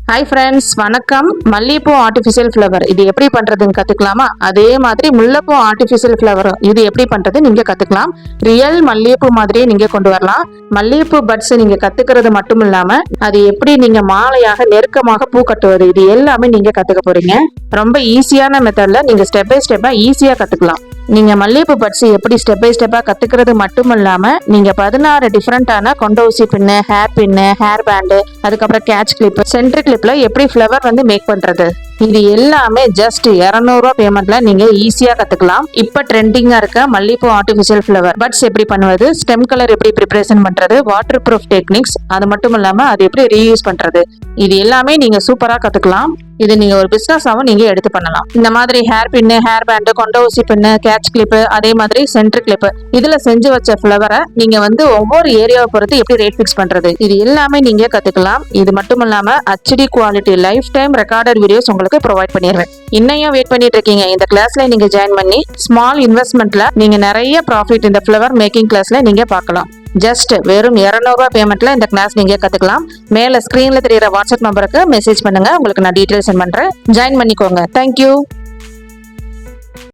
Hi friends, வணக்கம். மல்லிகைப்பூ artificial flower இது எப்படி பண்ணுறதுன்னு கற்றுக்கலாமா? அதே மாதிரி முல்லைப்பூ ஆர்டிஃபிஷியல் ஃப்ளவர் இது எப்படி பண்ணுறது நீங்கள் கற்றுக்கலாம். ரியல் மல்லிகைப்பூ மாதிரியே நீங்கள் கொண்டு வரலாம். மல்லிகைப்பூ பட்ஸ் நீங்கள் கற்றுக்கிறது மட்டும் இல்லாமல் அது எப்படி நீங்கள் மாலையாக நெருக்கமாக பூ கட்டுவது இது எல்லாமே நீங்கள் கற்றுக்க போகிறீங்க. ரொம்ப ஈஸியான மெத்தடில் நீங்கள் ஸ்டெப் பை ஸ்டெப்பாக ஈஸியாக கற்றுக்கலாம். நீங்கள் மல்லிகைப்பூ பட்ஸ் எப்படி ஸ்டெப் பை ஸ்டெப்பாக கற்றுக்கிறது மட்டும் இல்லாமல் நீங்கள் 16 டிஃப்ரெண்ட்டான கொண்ட ஊசி பின்னு, ஹேர் பின்னு, ஹேர் பேண்டு, அதுக்கப்புறம் கேட்ச் கிளிப், சென்டர் கிளிப்பில் எப்படி ஃப்ளவர் வந்து மேக் பண்ணுறது இது எல்லாமே ஜஸ்ட் 200 ரூபா பேமெண்ட்ல நீங்க ஈஸியா கத்துக்கலாம். இப்ப ட்ரெண்டிங்கா இருக்க மல்லிகைப்பூ ஆர்டிஃபிஷியல் ஃப்ளவர் பட்ஸ் எப்படி பண்ணுவது, ஸ்டெம் கலர் எப்படி ப்ரிப்பரேஷன் பண்றது, வாட்டர் ப்ரூஃப் டெக்னிக்ஸ், அது மட்டும் இல்லாம அது எப்படி ரீயூஸ் பண்றது இது எல்லாமே நீங்க சூப்பரா கத்துக்கலாம். இது நீங்க ஒரு பிசினஸாவும் நீங்க எடுத்து பண்ணலாம். இந்த மாதிரி ஹேர் பின்னு, ஹேர் பேண்டு, கொண்ட ஊசி பின்னு, கேட்ச் கிளிப், அதே மாதிரி சென்டர் கிளிப் இதுல செஞ்சு வச்ச ஃப்ளவரை நீங்க வந்து ஒவ்வொரு ஏரியாவை பொறுத்து எப்படி ரேட் ஃபிக்ஸ் பண்றது இது எல்லாமே நீங்க கத்துக்கலாம். இது மட்டும் இல்லாம HD quality life time recorded videos உங்களுக்கு ப்ரொவைட் பண்ணிடுவேன். இன்னையும் வெயிட் பண்ணிட்டு இருக்கீங்க? இந்த கிளாஸ்ல நீங்க ஜாயின் பண்ணி ஸ்மால் இன்வெஸ்ட்மெண்ட்ல நீங்க நிறைய ப்ராஃபிட் இந்த ஃப்ளவர் மேக்கிங் கிளாஸ்ல நீங்க பார்க்கலாம். ஜஸ்ட் வெறும் 200 ரூபா பேமெண்ட்ல இந்த கிளாஸ் நீங்க கத்துக்கலாம். மேல ஸ்கிரீன்ல தெரியுற வாட்ஸ்அப் நம்பருக்கு மெசேஜ் பண்ணுங்க, உங்களுக்கு நான் டீடைல்ஸ் சென்ட் பண்றேன். ஜாயின் பண்ணிக்கோங்க. தேங்க்யூ.